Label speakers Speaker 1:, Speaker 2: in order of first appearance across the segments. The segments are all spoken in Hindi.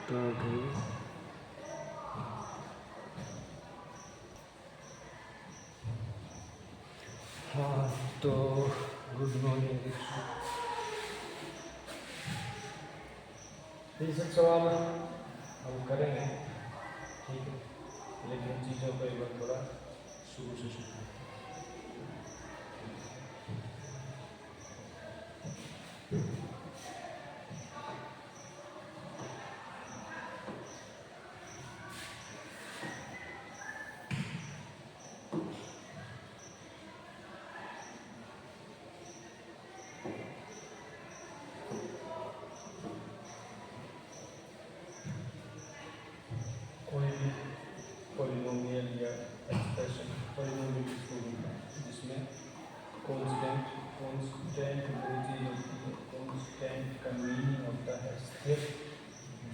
Speaker 1: तो अभी हाँ, तो गुड मॉर्निंग। बेसिक सवाल हम करेंगे, ठीक है, लेकिन चीज़ों को एक बार थोड़ा शुरू से शुरू करते हैं। कोई भी पॉलिनोमियल या एक्सप्रेशन, पॉलिनोमियल किसको बोलते हैं जिसमें कांस्टेंट दो चीज़ होती है। कांस्टेंट का मीनिंग होता है स्थिर,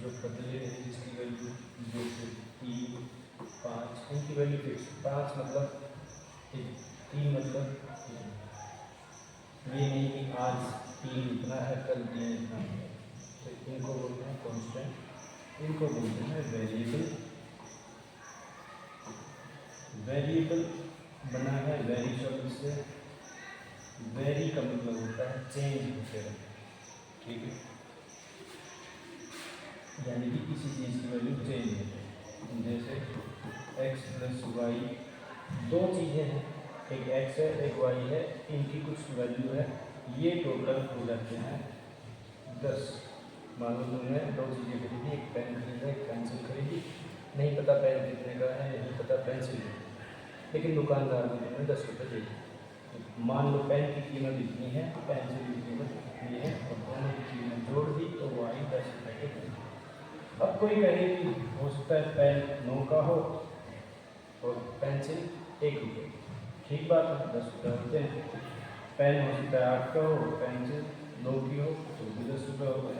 Speaker 1: जो बदले हैं, जिसकी वैल्यू 2 से 3, 5, इनकी वैल्यू फिक्स। 5 मतलब 3 मतलब 3। ये नहीं कि आज 3 इतना है, कल 3 इतना है। तो इनको बोलते हैं कांस्टेंट। इनको बोलते हैं वेरिएबल। वेरिएबल बना है वेरी शब्द से। वेरी का मतलब होता है चेंज होते रहना, ठीक है, यानी कि किसी चीज़ की वैल्यू चेंज होती है। जैसे x प्लस वाई, दो चीज़ें हैं, एक x है एक y है, इनकी कुछ वैल्यू है, ये टोटल हो जाते हैं 10। मान लो तुमने दो चीज़ें खरीदी, एक पेन खरीदा एक पेंसिल खरीदी, नहीं पता पेन कितने का है, नहीं पता पेंसिल, लेकिन दुकानदार ने तुम्हें 10 रुपये दे दिए। तो मान लो पेन की कीमत इतनी है, पेंसिल की कीमत इतनी है, और दोनों की कीमत जोड़ दी तो वो आई 10 रुपये के करीब। अब कोई कहे कि हो सकता है पेन 9 का हो और पेंसिल 1 रुपये, ठीक बात है, 10 रुपये होते हैं। पेन हो सकता है 8 का हो, पेंसिल 9 की हो तो भी 10 रुपये हो गए।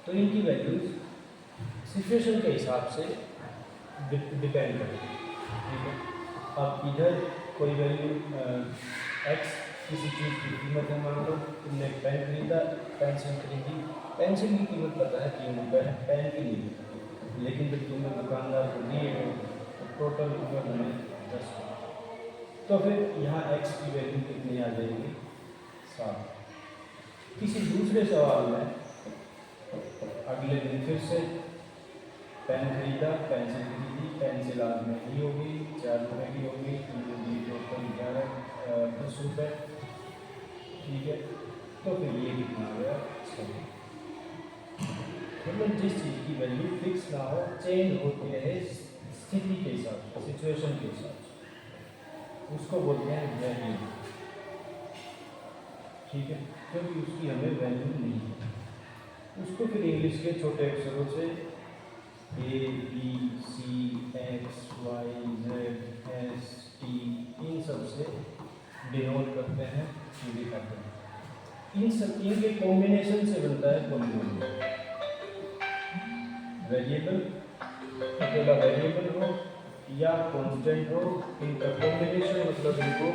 Speaker 1: तो इनकी वैल्यूज सिचुएशन के हिसाब से डिपेंड करेगी, ठीक है। अब इधर कोई वैल्यू x किसी चीज़ की कीमत है, मान लो तुमने एक पेन खरीदा, पेंसिल खरीदी, पेंसिल की कीमत पता है 3 रुपये है, पेन की नहीं पता, लेकिन जब तुमने दुकानदार को दिए तो टोटल कीमत हमें 10 रुपये। तो फिर यहाँ x की वैल्यू कितनी आ जाएगी? 7। किसी दूसरे सवाल में अगले दिन फिर से पेन खरीदा, पेंसिल खरीदी, पेंसिल आज महंगी होगी, 4 रुपये की होगी, तुमने टोटल 10 रुपये, ठीक है। तो फिर ये कितना आ गया? 6। मतलब जिस चीज़ की वैल्यू फिक्स ना हो, चेंज होती रहे स्थिति के हिसाब से, सिचुएशन के हिसाब से, उसको बोलते हैं वैल्यू, ठीक है, क्योंकि उसकी हमें वैल्यू नहीं है। उसको फिर इंग्लिश के छोटे अक्षरों से A, B, C, X, Y, Z, S, T, इन सब से डिनोट करते हैं, दिखाते हैं। इन सब इनके कॉम्बिनेशन से बनता है पॉलिनोमियल। वेरिएबल, अकेला वेरिएबल हो या कांस्टेंट हो, इनका कॉम्बिनेशन मतलब इनको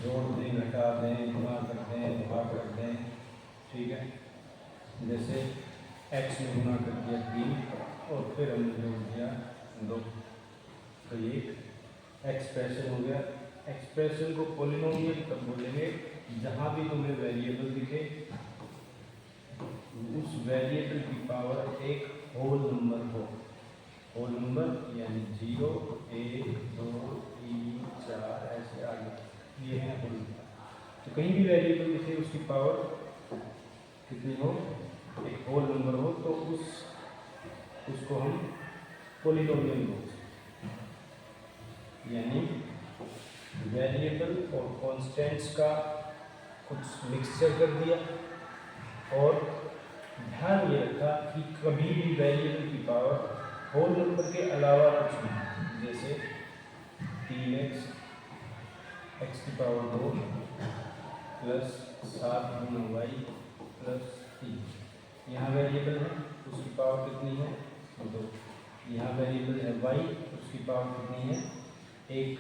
Speaker 1: जोड़ दें, घटा दें, गुणा कर दें, भाग कर दें, ठीक है। जैसे x में गुणा कर दिया 3 और फिर हमने जोड़ दिया 2, तो ये एक्सप्रेशन हो गया। एक्सप्रेशन को पॉलिनोमियल तब बोलेंगे जहाँ भी तुम्हें वेरिएबल दिखे, उस वेरिएबल की पावर एक होल नंबर हो। होल नंबर यानी 0, 1, 2, 3, 4 ऐसे आगे, ये है होल नंबर। तो कहीं भी वेरिएबल दिखे उसकी पावर कितनी हो? एक होल नंबर हो, तो उसको हम पॉलिनोमियल बोलते हैं। यानी वेरिएबल और कांस्टेंट्स का कुछ मिक्सचर कर दिया, और ध्यान ये रखा कि कभी भी वेरिएबल की पावर होल नंबर के अलावा कुछ नहीं। जैसे 3x, x की पावर 2 प्लस 7 गुना y प्लस 3, यहाँ वेरिएबल है, उसकी पावर कितनी है? 2। यहाँ वेरिएबल है y, उसकी पावर कितनी है? 1।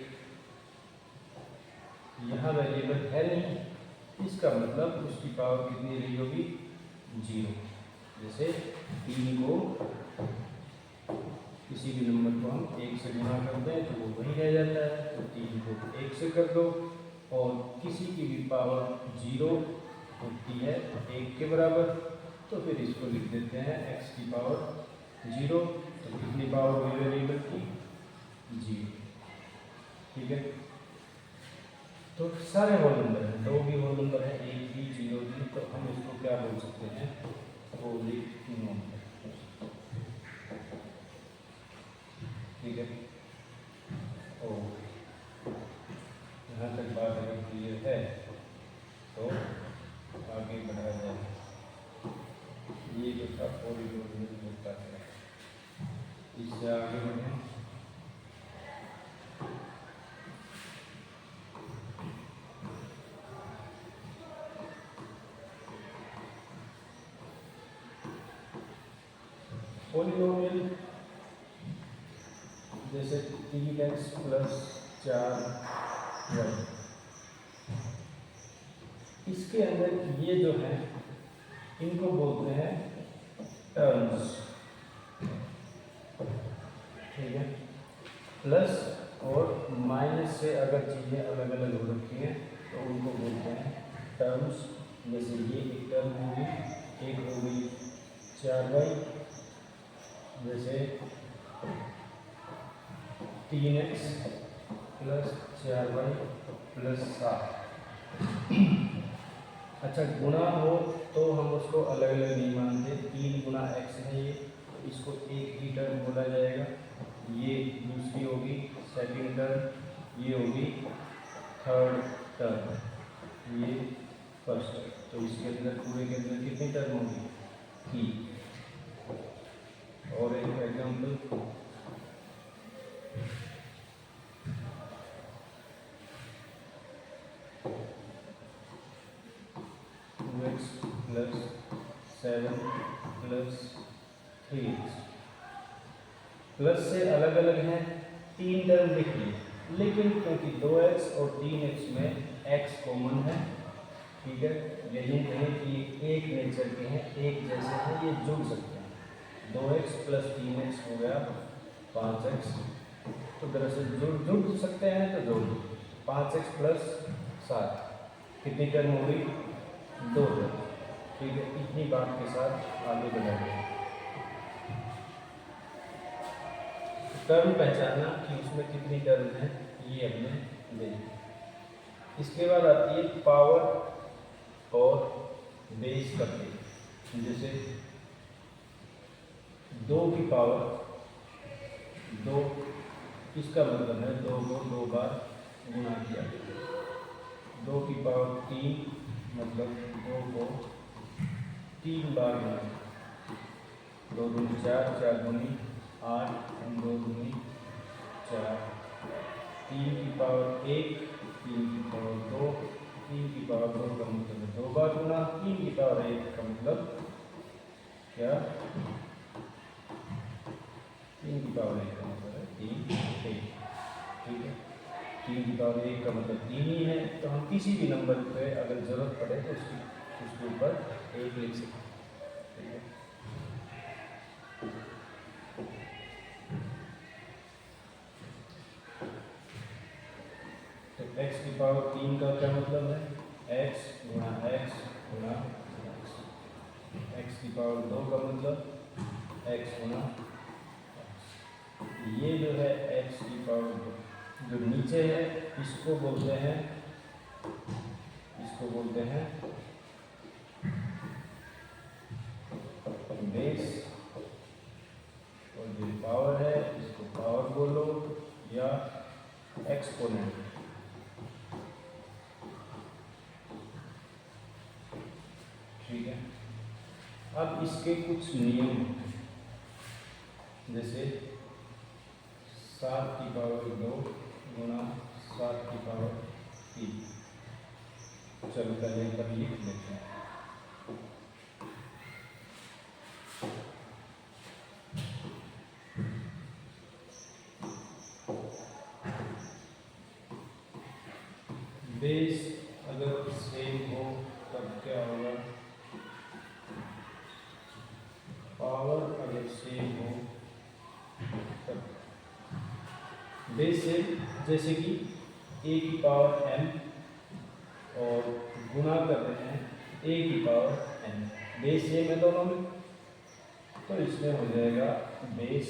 Speaker 1: यहाँ वेरिएबल है नहीं, इसका मतलब उसकी पावर कितनी रही होगी, 0। जैसे 3 को किसी भी नंबर को हम 1 से गुणा कर दें तो वो वही रह जाता है, तो 3 को 1 से कर दो, और किसी की भी पावर 0 होती है 1 के बराबर, तो फिर इसको लिख देते हैं x की पावर 0। तो कितनी पावर हुई वेरिएबल की, 0। ठीक है, तो सारे होल नंबर हैं, 2 भी होल नंबर है, 1 भी 0 भी, तो हम इसको क्या बोल सकते हैं, होली नंबर। ठीक है, और यहाँ तक बात अगर क्लियर है तो आगे बढ़ा जाए। ये जो था पॉलीनोमियल होता है, इससे आगे बढ़ें। पॉलीनोमियल जैसे 3x प्लस 4y, इसके अंदर ये जो है इनको बोलते हैं टर्म्स। ठीक है, प्लस और माइनस से अगर चीज़ें अलग अलग हो रखी हैं तो उनको बोलते हैं टर्म्स। जैसे ये एक टर्म होगी, एक होगी 4y, जैसे 3x प्लस 4y प्लस 7। अच्छा, गुणा हो तो हम उसको अलग अलग नहीं मानते, 3 गुणा x है ये, इसको एक ही टर्म बोला जाएगा, ये दूसरी होगी सेकंड टर्म, ये होगी थर्ड टर्म, ये फर्स्ट टर्म। तो इसके अंदर पूरे के अंदर कितनी टर्म होगी, 3। और एक example, x plus 7 plus 3x, plus से अलग अलग हैं, 3 टर्म लिख लिए, लेकिन क्योंकि 2x और 3x में x कॉमन है, ठीक है, यही कहें कि एक नेचर के हैं, एक जैसे हैं, ये जुड़ सकते हैं। 2x प्लस 3x हो गया 5x, तो दरअसल जुड़ सकते हैं, तो जोड़ 5x प्लस 7, कितनी टर्म हो गई, 2 टर्म। ठीक है, इतनी बात के साथ आगे बढ़ाएंगे। टर्म पहचाना कि उसमें कितनी टर्म है, ये हमने देखी। इसके बाद आती है पावर और बेस करके। जैसे 2 की पावर 2, इसका मतलब है 2 को 2 बार गुणा किया गया। 2 की पावर 3 मतलब 2 को 3 बार गुणा, 2 दूनी 4, 4 दूनी 8, 2 दूनी 4, 3 की पावर 1, 3 की पावर 2, 3 की पावर 2 का मतलब है 2 बार गुना, 3 की पावर 1 का मतलब क्या, 3 की पावर 1 का मतलब है 3 1। ठीक है, 3 की पावर 1 का मतलब 3 ही है, तो हम किसी भी नंबर पे अगर ज़रूरत पड़े तो उसके ऊपर 1 लिख सकते हैं। ठीक है, तो x की पावर 3 का क्या मतलब है, x गुणा x गुणा x। x की पावर 2 का मतलब x गुणा x। ये जो है x की पावर 2, जो नीचे है इसको बोलते हैं बेस, और जो पावर है इसको पावर बोलो या एक्सपोनेंट। ठीक है, अब इसके कुछ नियम हैं, जैसे 7 की पावर 2 गुणा 7 की पावर 3। चलो पहले पर लिख लेते हैं। बेस अगर सेम हो तब क्या होगा, पावर अगर सेम हो तब बेस सेम, जैसे कि a की पावर m और गुणा कर रहे हैं a की पावर n, बेस सेम है दोनों में, तो इसमें हो जाएगा बेस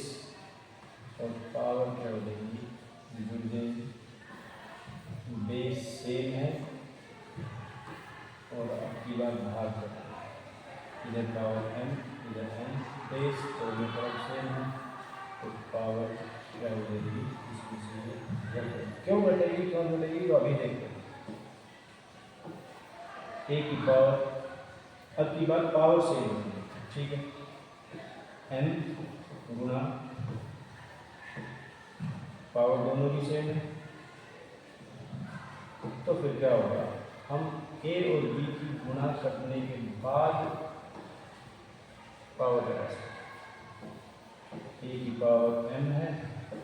Speaker 1: और पावर क्या हो जाएगी, जुड़ जाएगी। बेस सेम है और आपकी बात भाग कर रहे हैं, इधर पावर m इधर n, बेस दोनों तरफ सेम है तो पावर क्या हो जाएगी, इसमें से क्यों घटेगी, क्यों घटेगी तो अभी देखते हैं। a की पावर, अब की बात पावर सेम है, ठीक है, n गुणा पावर दोनों की सेम है, तो फिर क्या होगा, हम a और b की गुणा करने के बाद पावर लगा सकते हैं। a की पावर m है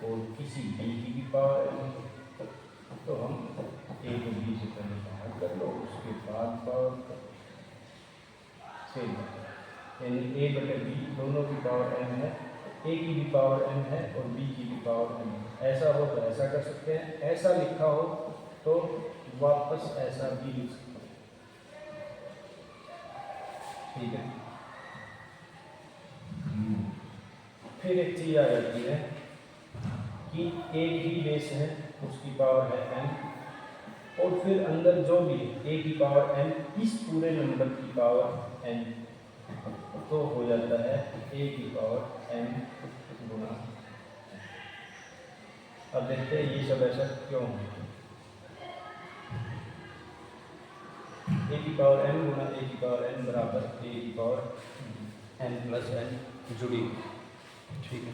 Speaker 1: और किसी b की भी पावर m है, तो हम a को b से पहले बाहर कर लो, उसके बाद पावर सेम है, यानी a बटे b दोनों की पावर m है, a की भी पावर m है और b की भी पावर m है। ऐसा हो तो ऐसा कर सकते हैं, ऐसा लिखा हो तो वापस ऐसा भी लिख सकते हैं, ठीक है। फिर एक चीज आ जाती है कि एक ही बेस है, उसकी पावर है m, और फिर अंदर जो भी a की पावर m इस पूरे नंबर की पावर n, तो हो जाता है a की पावर m गुणा। अब देखते हैं ये सब ऐसा क्यों है, a की पावर m गुणा a की पावर n बराबर a की पावर n प्लस n जुड़ी, ठीक है।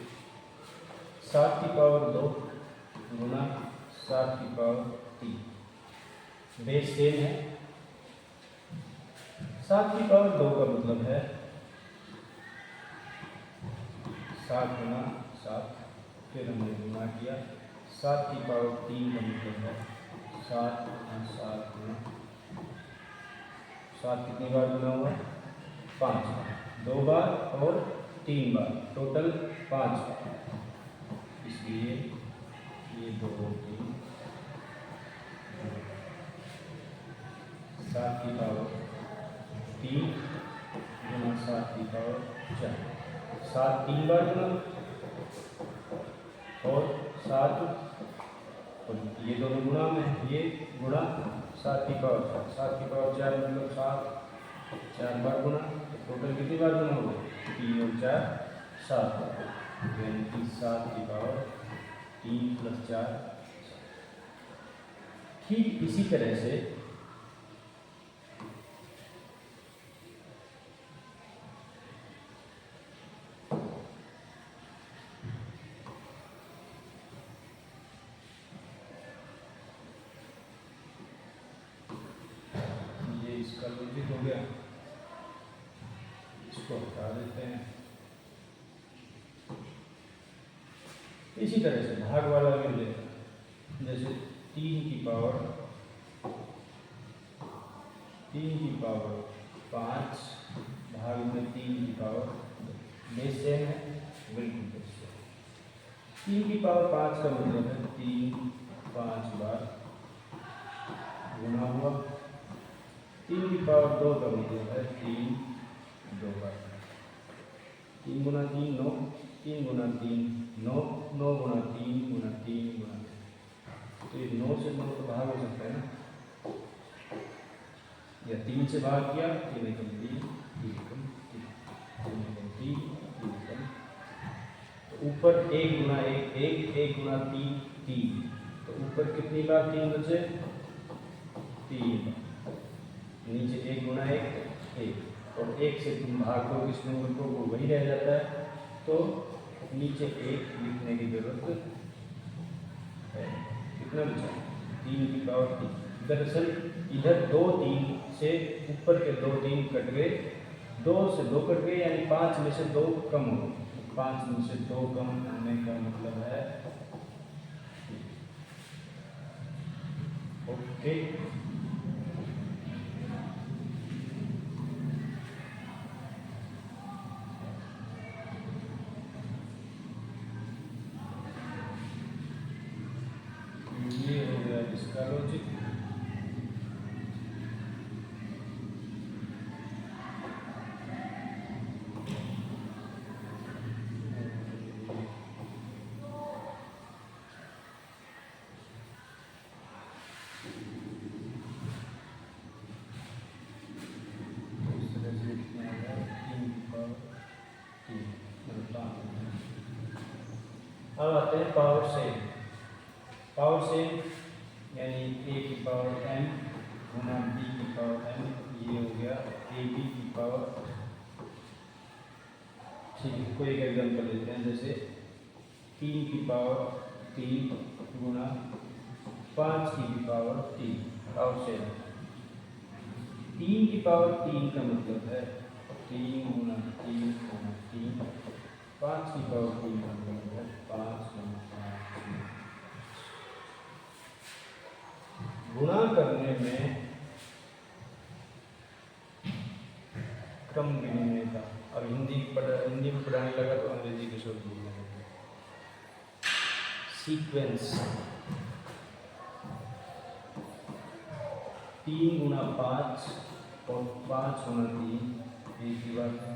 Speaker 1: 7 की पावर 2 गुणा 7 की पावर 3, बेस सेम है, 7 की पावर 2 का मतलब है 7 गुणा 7, फिर हमने गुणा किया, 7 की पावर 3 का मतलब है 7 गुणा 7 गुणा 7 कितनी बार गुना हुआ, 5 बार, 2 बार और 3 बार, टोटल 5 बार, इसलिए ये 2 3 7 की पावर 3 गुना 7 की पावर 4, 7 3 बार गुना और 7, और ये दोनों गुणा में, ये गुणा 7 की पावर 4, 7 की पावर 4 मतलब 7 4 बार गुना, टोटल कितनी बार गुना होगा, 3 और 4 7 बार, यानी कि 7 की पावर 3 प्लस 4। ठीक इसी तरह से इसका लॉजिक हो गया, इसको हटा देते हैं। इसी तरह से भाग वाला भी लेते हैं, जैसे 3 की पावर 5 भाग में 3 की पावर, बेस सेम है, बिल्कुल बेस सेम। 3 की पावर 5 का मतलब है 3 5 बार गुना हुआ, 3 की पावर 2 का मतलब है 3 2 बार, 3 गुना 3 9, 3 गुना 3 9, 9 गुना 3 गुना 3 गुना 3, तो ये 9 से 9 तो भाग हो सकता है ना, या 3 से भाग किया, 3 एकम 3 3 एकम 3 3 एकम 3 3 एकम, तो ऊपर 1 गुना 1 1 1 गुना 3 3, तो ऊपर कितनी बार 3 बचे, 3 बार, नीचे 1 गुना 1 1, और 1 से तुम भाग दो इस नंबर को, वो वही रह जाता है, तो नीचे 1 लिखने की जरूरत है। कितना बचा, 3 की पावर 3, दरअसल इधर 2 3 से ऊपर के 2 3 कट गए, 2 से 2 कट गए, यानी 5 में से 2 कम हो गए, 5 में से 2 कम होने का मतलब है ठीक। ये हो गया इसका लॉजिक। अब आते हैं पावर सेम। पावर सेम यानी a की पावर m गुना b की पावर m, ये हो गया ab की पावर। ठीक है, कोई एक एग्जाम्पल लेते हैं, जैसे 3 की पावर 3 गुना 5 की पावर 3। Power same. 3 की पावर 3 का मतलब है 3 गुना 3 गुना 3। 5 की पावर 3 का मतलब है 5 गुना 5। गुणा करने में क्रम गिनने का। अब हिंदी में पढ़ाने लगा तो अंग्रेजी के शब्द बोलने लगे। सीक्वेंस 3 गुना 5 और 5 गुना 3 एक ही बात है।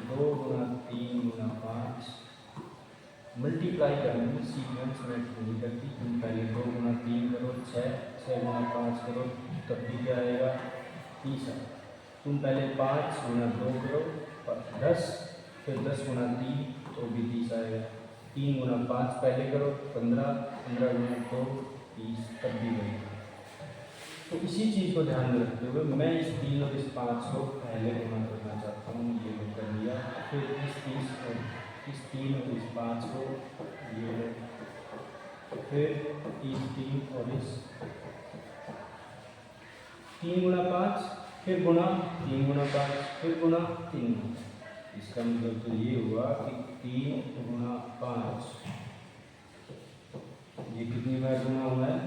Speaker 1: 2 गुना 3 गुना 5 मल्टीप्लाई करने में सीक्वेंस में नहीं करती। तुम पहले 2 गुना 3 करो 6 गुना 5 करो तब भी क्या आएगा 30। तुम पहले 5 गुना 2 करो 10, फिर 10 गुना 3 तो भी 30 आएगा। 3 गुना 5 पहले करो 15, 15 गुना 2 30 तब भी आएगा। तो इसी चीज़ को ध्यान में रखते हुए मैं इस 3 और इस 5 को पहले गुना करना चाहता हूँ। ये लोग कर लिया। फिर इस 30 को, इस 3 और इस 5 को ये लो, फिर इस 3 और इस 3 गुना 5, फिर गुना 3 गुना 5, फिर गुना 3 गुना। इसका मतलब तो ये हुआ कि 3 गुना 5 ये कितनी बार गुना हुआ है?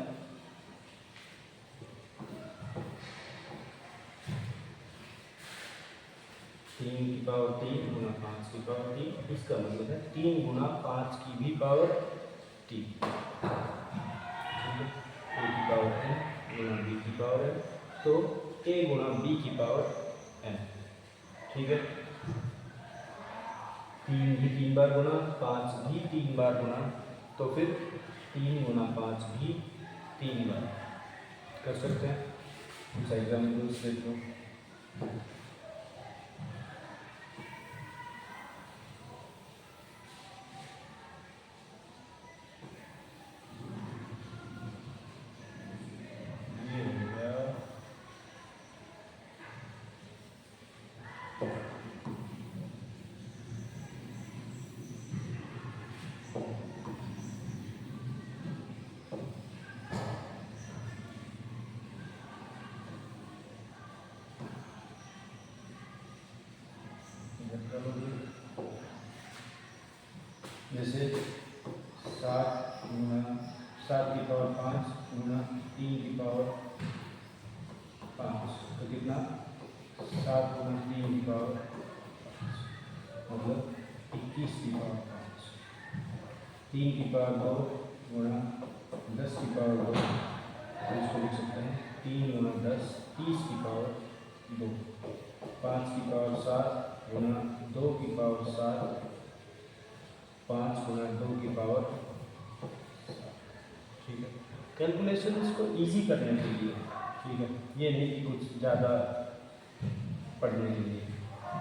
Speaker 1: 3 की पावर 3 गुना 5 की पावर 3। इसका मतलब है 3 गुना 5 की भी पावर 3। a की पावर n गुना b की पावर n, तो a गुना b की पावर n। ठीक है, 3 भी 3 बार गुना, 5 भी 3 बार गुना, तो फिर 3 गुना 5 भी 3 बार कर सकते हैं। कुछ एग्जाम्पल्स देख लो। जैसे 7 गुना 7 की पावर 5 गुना 3 की पावर 5, तो कितना 7 गुना 3 की पावर मतलब 21 की पावर 5। 3 की पावर 2 गुना 10 की पावर 2, तो इसको लिख सकते हैं 3 गुना 10 30 की पावर 2। 5 की पावर 7 गुना 2 की पावर 7, 5 गुना 2 की पावर 7। ठीक है, कैलकुलेशंस को इजी करने के लिए। ठीक है, ये नहीं कि कुछ ज़्यादा पढ़ने के लिए।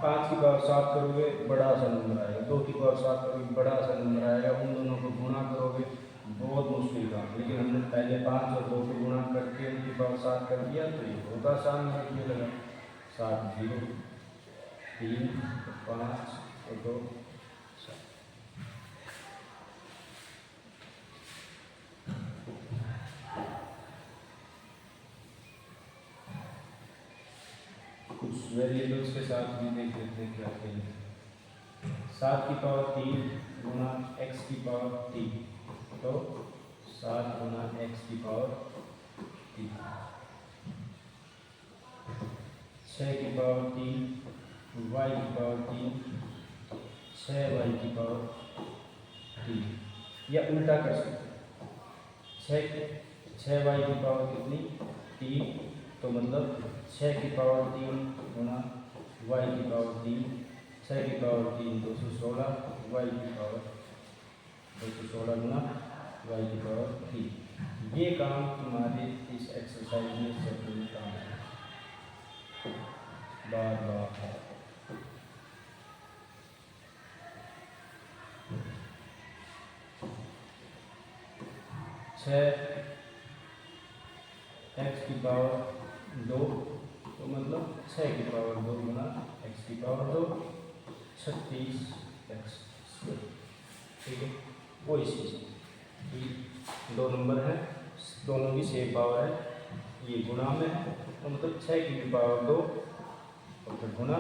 Speaker 1: 5 की पावर 7 करोगे बड़ा सा नंबर आएगा, 2 की पावर 7 करोगे बड़ा सा नंबर आएगा, उन दोनों को गुणा करोगे बहुत मुश्किल काम। लेकिन हमने पहले 5 और 2 को गुणा करके उनकी पावर 7 कर दिया तो ये बहुत आसान रखने लगा। 7 0 3 5 और 2 7। कुछ वेरिएबल्स के साथ भी देख लेते हैं क्या करें। 7 की पावर 3 गुना x की पावर 3, तो 7 गुना x की पावर 3, 6 की पावर 3 y की पावर 3, 6y की पावर 3, या उल्टा कर सकते हैं। 6y की पावर कितनी 3, तो मतलब 6 की पावर 3 गुना y की पावर 3, 6 की पावर 3 216, y की पावर 216 गुना y की पावर 3। ये काम हमारे इस एक्सरसाइज में सबसे काम है, बार बार है। छः एक्स की पावर 2, तो मतलब 6 की पावर 2 गुना एक्स की पावर 2, 36 एक्स स्क्वायर। ठीक है, वही चीज़ कि दो नंबर है, दोनों की सेम पावर है, ये गुणा में है, तो मतलब 6 की भी पावर 2 और फिर गुना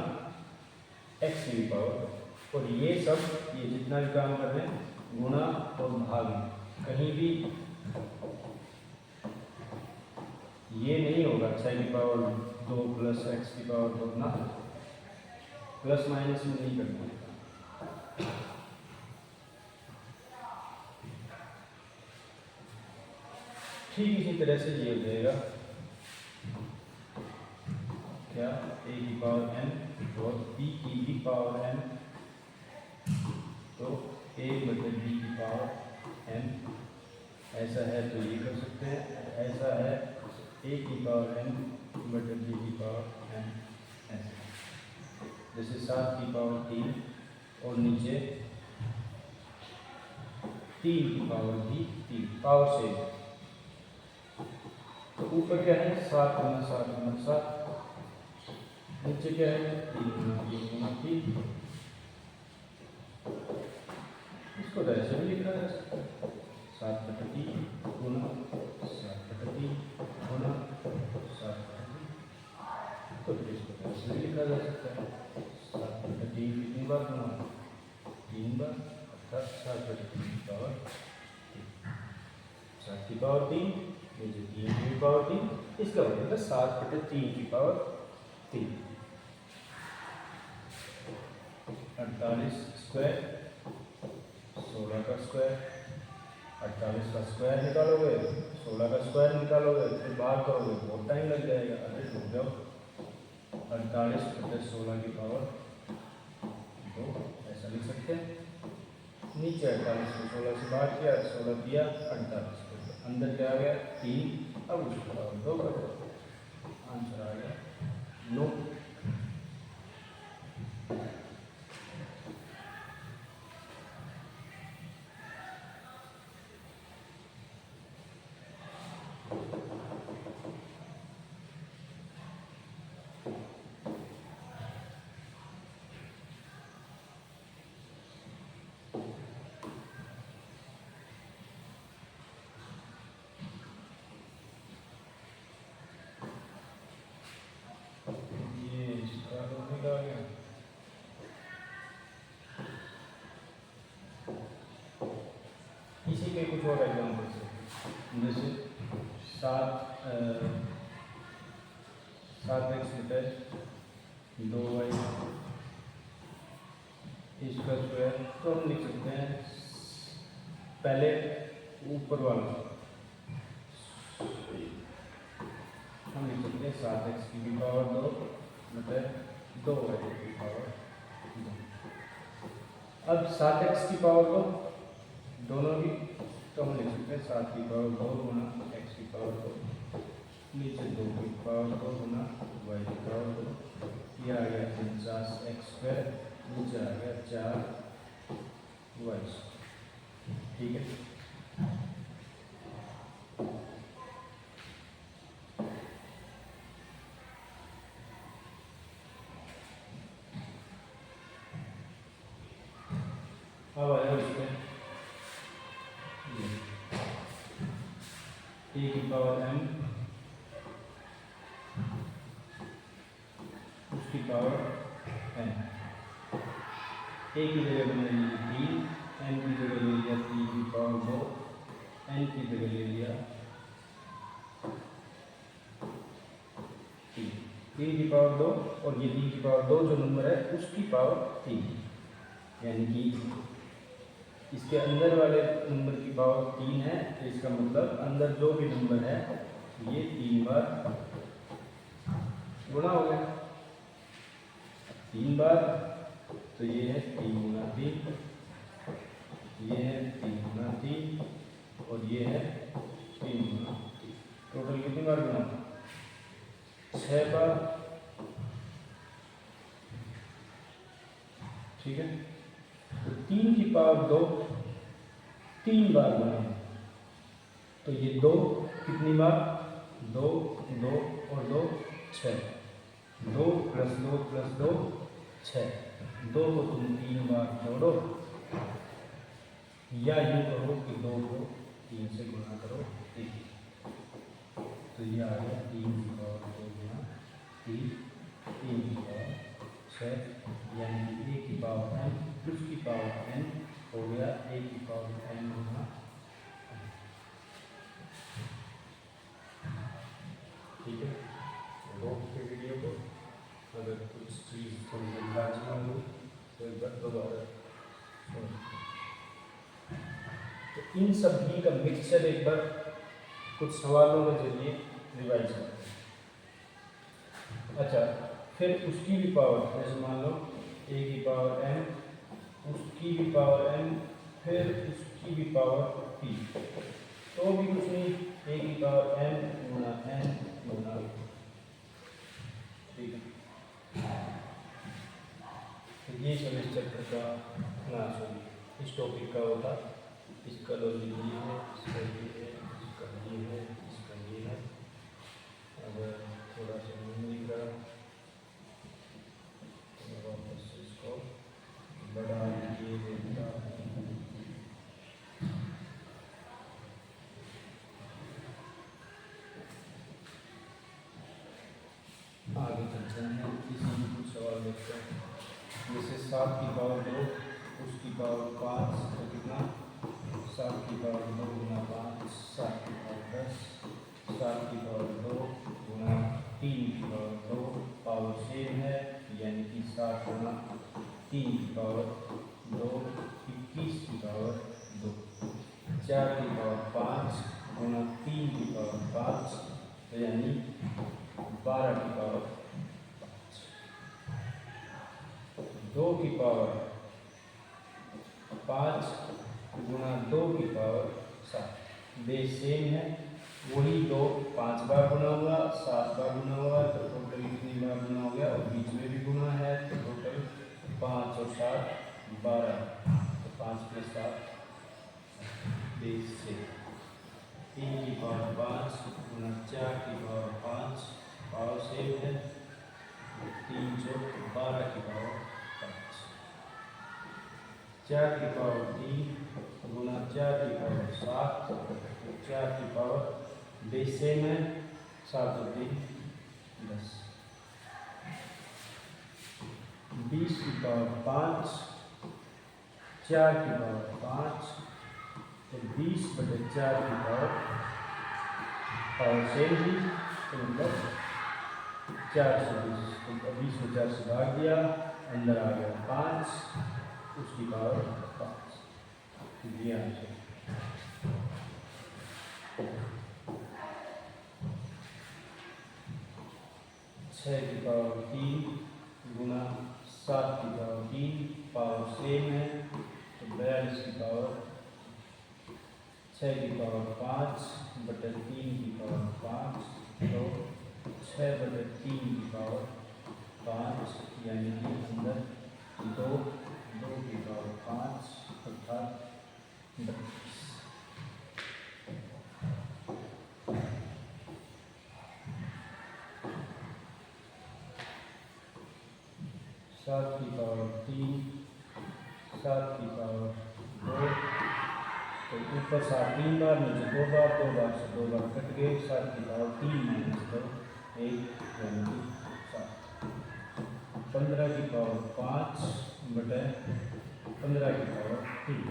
Speaker 1: एक्स की भी पावर 2। और ये सब ये जितना भी काम कर रहे हैं गुणा और भाग में, कहीं भी ये नहीं होगा 6 की पावर 2 प्लस एक्स की पावर 2 ना, प्लस माइनस में नहीं करना। ठीक इसी तरह से ये हो जाएगा क्या, a की पावर n और b की भी पावर n, तो a बटे b की पावर n, ऐसा है तो ये कर सकते हैं, ऐसा है a की पावर n बटे b की पावर n, ऐसे जैसे 7 की पावर 3 और नीचे 3 की पावर भी 3, पावर से तो ऊपर क्या है 7 गुना 7 गुना 7, नीचे क्या है 3 गुना 3 गुना 3। इसको तो ऐसे भी लिखा जा सकता है 7 बटा 3 गुना 7 बटा 3 गुना 7 बटा 3, तो फिर इसको तो ऐसे भी लिखा जा सकता है 7 बटा 3 कितनी बार गुना 3 बार, अर्थात 7 बटा 3 की पावर 7 की पावर 3, नीचे 3 की पावर 3, इसका मतलब है 7 बटे 3 की पावर 3। 48 स्क्वायर, 16 का स्क्वायर, 48 का स्क्वायर निकालोगे, 16 का स्क्वायर निकालोगे, फिर बाहर करोगे बहुत टाइम लग जाएगा। अरे रुक जाओ, 48 बटे 16 की पावर 2, ऐसा लिख सकते हैं। नीचे 48 को 16 से बाहर किया, 16 दिया 48, अंदर क्या आ गया 3, अब उसको पावर 2 कर दो, आंसर आ गया 9। इसी के कुछ और एग्जाम्पल्स हैं, जैसे 7 एक्स बटे 2y इसका स्क्वायर, तो हम लिख सकते हैं पहले ऊपर वाला हम लिख सकते हैं 7 एक्स की भी पावर 2 बटे 2y की पावर 2। अब 7 एक्स की पावर 2 दोनों की, तो हम लिख सकते हैं 7 की पावर 2 गुना एक्स की पावर 2, नीचे 2 की पावर 2 गुना वाई की पावर 2, ये आ गया 49 एक्स स्क्वायर, नीचे आ गया 4 वाई। ठीक है, अब आया उसमें a की पावर m, उसकी पावर n, a की जगह मैंने ली 3, n की जगह ले लिया 3 की पावर 2, n की जगह ले लिया 3 की पावर 2 और ये 3 की पावर 2 जो नंबर है उसकी पावर 3, यानी कि इसके अंदर वाले नंबर की पावर 3 है, तो इसका मतलब अंदर जो भी नंबर है ये 3 बार गुणा हो गया, 3 बार, तो ये है 3 गुना 3, ये है 3 गुना 3 और ये है 3 गुना 3। टोटल कितनी बार गुना? 6 बार। ठीक है, तो 3 की पावर 2 3 बार गुना है, तो ये 2 कितनी बार? 2 2 और 2 6, 2 प्लस 2 प्लस 2 6, 2 को तुम 3 बार जोड़ो या यूँ करो कि 2 को 3 से गुणा करो 3, तो ये आ गया 3 की पावर 2 गुना 3, 3 की पावर 6, यानी कि a की पावर n प्लस की पावर n हो गया a की पावर n गुना। ठीक है, रोक के वीडियो को, अगर कुछ चीज़ थोड़ी लाजमी हो तो एक बार दोबारा। तो इन सभी का मिक्सचर एक बार कुछ सवालों के जरिए रिवाइज करते हैं। अच्छा, फिर उसकी भी पावर, जैसे मान लो a की पावर n, उसकी भी पावर n, फिर उसकी भी पावर p, तो भी कुछ नहीं, a की पावर n गुना n गुना। ठीक है, तो ये सब इस चैप्टर का ना सॉरी इस टॉपिक का होता। इसका लॉजिक ये है, इसका ये है, इसका ये है, इसका ये है। अगर थोड़ा सा नहीं दिख रहा तो मैं वापस इसको बढ़ा के देता हूँ। आगे चलते हैं, इसी में कुछ सवाल देखते हैं। जैसे 7 की पावर 2 उसकी पावर 5, तो कितना? 7 की पावर 2 गुना 5, 7 की पावर 10, 7 की पावर 2 गुना 3 की पावर 2, पावर सेम है, यानी कि 7 गुना 3 की पावर 2, 21 की पावर 2, 4 की पावर 5 गुना 3 की पावर 5, तो यानी 12 की पावर 2 की पावर 5 गुना 2 की पावर 7, बेस सेम है, वही 2 5 बार गुना हुआ, 7 बार गुना हुआ, तो टोटल कितनी बार गुना हो गया, और बीच में भी गुना है, तो टोटल 5 और 7 12, तो 5 प्लस 7 बेस से 3 की पावर 5 गुना 4 की पावर 5, पावर सेम है, 3 चौक 12 की पावर 5, 4 की पावर 3 गुना 4 की पावर 7, 4 की पावर बेस सेम है, 7 और 3 10, 20 की पावर 5, 4 की पावर 5, तो 20/4 की पावर सेम थी, तो मतलब 4 से 20, तो 20 को 4 से भाग दिया, अंदर आ गया 5, उसकी पावर 5, ये आंसर। 6 की पावर 3 गुना 7 की पावर 3, पावर सेम है, तो 42 की पावर 6 की पावर 5/3 की पावर 5, तो 6/3 की पावर 5, यानी कि अंदर 2 की पावर 5 अर्थात 32। 7 की पावर 3, 7 की पावर 2, तो ऊपर 7 3 बार, नीचे 2 बार, 2 बार से 2 बार कट गए, 7 की पावर 3 माइनस 2 1, यानी कि 7। 15 की पावर 5/15 की पावर 3,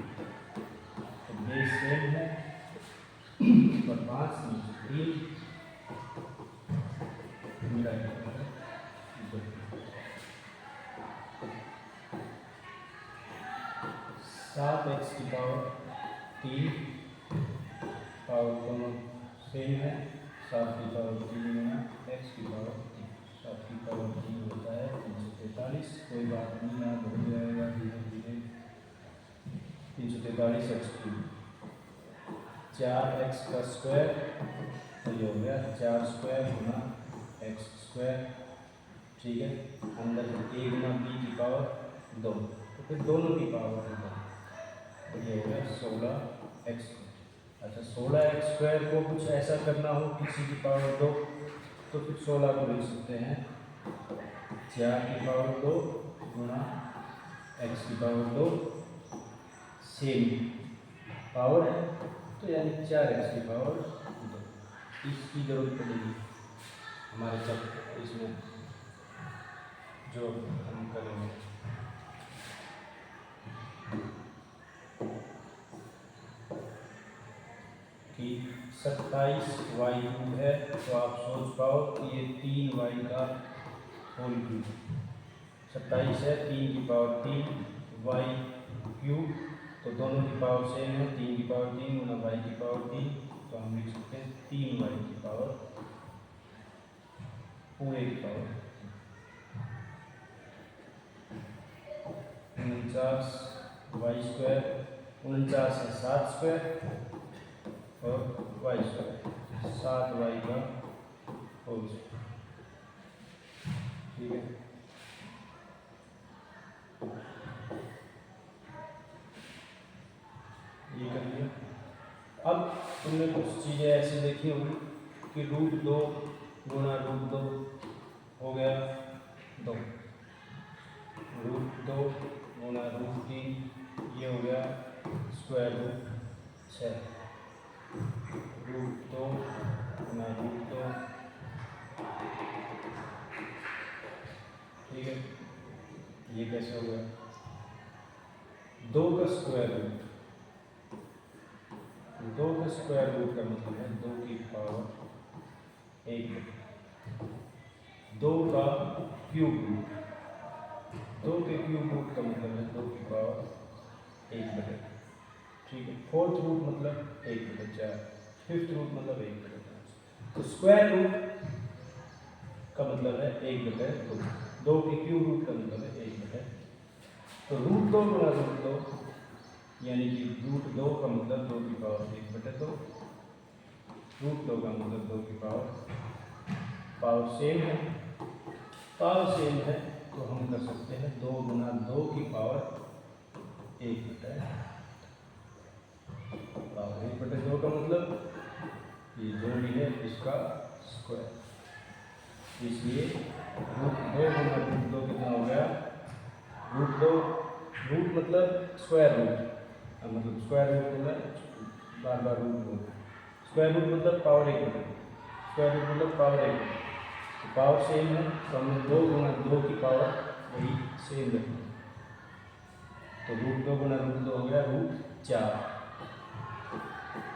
Speaker 1: तो बेस सेम है, ऊपर 5 नीचे 3, मिला के पावर 3 पावर दोनों सेम है, 7 की पावर 3 गुना x की पावर 3, 7 की पावर 3 होता है 343। कोई बात नहीं, याद हो जाएगा धीरे धीरे। 343 एक्स क्यूब, 4x का स्क्वायर, तो ये हो गया 4 स्क्वायर गुना एक्स स्क्वायर। ठीक है, अंदर a गुना b की पावर 2, तो फिर दोनों की पावर 2, तो ये हो गया 16x। अच्छा, 16x स्क्वायर को कुछ ऐसा करना हो किसी की पावर 2, तो फिर 16 को लिख सकते हैं 4 की पावर 2 गुना x की पावर 2, सेम पावर है तो यानी 4x की पावर 2। इसकी जरूरत पड़ेगी हमारे सब इसमें जो हम करेंगे। कि 27y³ है, तो आप सोच पाओ कि ये 3y का होल क्यूब। 27 है, 3 की पावर 3 y³, तो दोनों की पावर सेम है, 3 की पावर 3 गुना y की पावर 3, तो हम लिख सकते हैं 3y की पावर पूरे की पावर 49y², 49 है 7 स्क्वायर और y², 7y का होल स्क्वायर। ठीक है, ये कर लिया। अब तुमने कुछ चीज़ें ऐसी देखी होंगी कि √2 गुना √2 हो गया 2, √2 गुना √3 ये हो गया स्क्वायर रूट 6, √2 गुना √2। ठीक है, ये कैसे हो गया? 2 का स्क्वायर रूट, 2 का स्क्वायर रूट का मतलब है 2 की पावर 1, 2 का क्यूब रूट, 2 के क्यूब रूट का मतलब है 2 की पावर 1/4। ठीक है, 4th रूट मतलब 1/4, 5th रूट मतलब 1/5। तो स्क्वायर रूट का मतलब है 1/2, 2 के क्यूब रूट का मतलब है 1/2। तो √2 गुना √2 यानी कि √2 का मतलब 2 की पावर 1/2, √2 का मतलब 2 की पावर सेम है, पावर सेम है तो हम कर सकते हैं 2 गुना 2 की पावर 1/2। पावर 1/2 का मतलब ये जो भी है इसका स्क्वायर, इसलिए √2 गुना √2 कितना हो गया? √2 रूट मतलब स्क्वायर रूट, मतलब स्क्वायर रूट मतलब बार बार रूट बोल, स्क्वायर रूट मतलब पावर 1/2, स्क्वायर रूट मतलब पावर 1, तो पावर सेम है तो हमने 2 गुना 2 की पावर वही सेम रखी, तो √2 गुना √2 हो गया √4,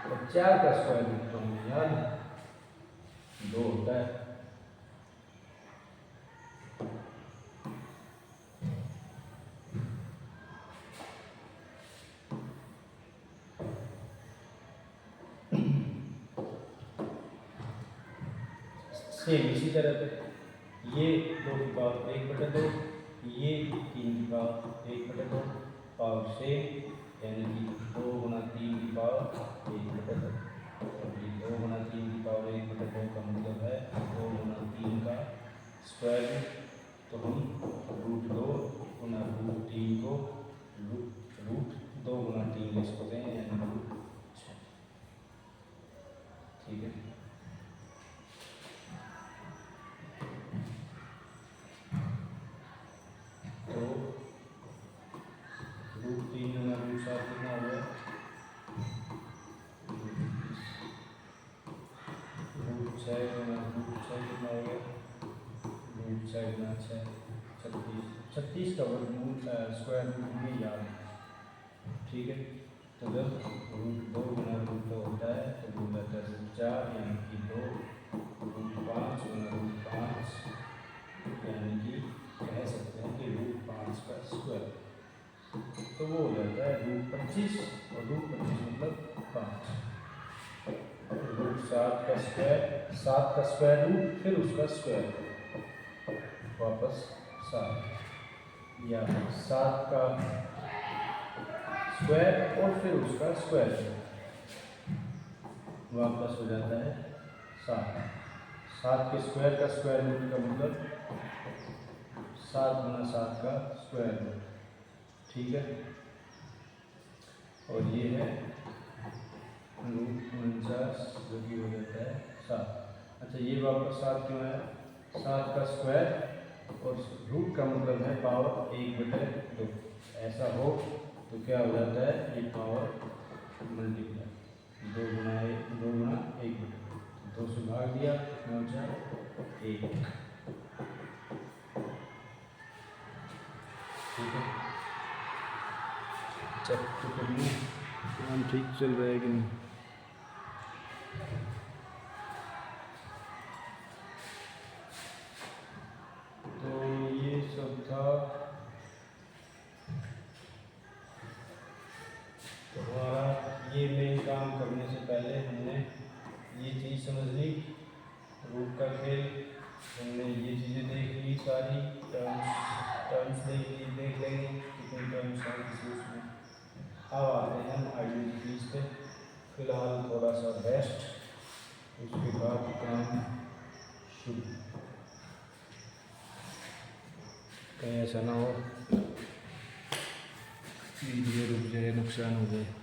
Speaker 1: और 4 का स्क्वायर रूट तो हमें याद 2 होता है। सेम इसी तरह पे ये 2 की पावर 1/2, ये 3 की पावर 1/2, पावर सेम यानी कि 2 गुना 3 की पावर 1/2। ये 2 गुना 3 की पावर 1/2 का मतलब है 2 गुना 3 का स्क्वायर रूट, तो हम √2 गुना √3 को √2 गुना 3 लिख सकते हैं यानी √6। ठीक है, तो √3 गुना √7 कितना हो गया? √6 गुना √6 कितना हो गया? √6 गुना 6 36, 36 का वर्गमूल स्क्वायर रूट में याद है। ठीक है, तो जब √2 गुना √2 होता है तो वो रहता है √4 यानी कि 2, √5 गुना √5 यानी कि कह सकते हैं कि √5 का स्क्वायर। तो तो वो हो जाता है √25 और √25 मतलब 5। √7 का स्क्वायर, 7 का स्क्वायर रूट फिर उसका स्क्वायर वापस 7, या 7 का स्क्वायर और फिर उसका स्क्वायर वापस हो जाता है 7। 7 के स्क्वायर का स्क्वायर रूट का मतलब 7 गुना 7 का स्क्वायर रूट, ठीक है। और ये है √49 जो कि हो जाता है 7। अच्छा, ये वापस 7 क्यों है? 7 का स्क्वायर और रूट का मतलब है पावर 1/2। ऐसा हो तो क्या हो जाता है, ये पावर मल्टीप्लाई 2 गुना 1/2, 2 से भाग दिया, कितना बचा 1, ठीक है। चेक तो कर लूँ काम ठीक चल रहा है कि नहीं। तो ये सब था। तो हमारा ये मेन काम करने से पहले हमने ये चीज़ समझ ली, रूट का खेल, हमने ये चीज़ें देख ली, सारी टर्म्स देख लेंगे कितनी टर्म्स हैं किसी उसमें। अब आते हैं हम आइडेंटिटीज पे, फिलहाल थोड़ा सा रेस्ट, उसके बाद काम शुरू। कहीं ऐसा ना हो वीडियो रुक जाए, नुकसान हो जाए।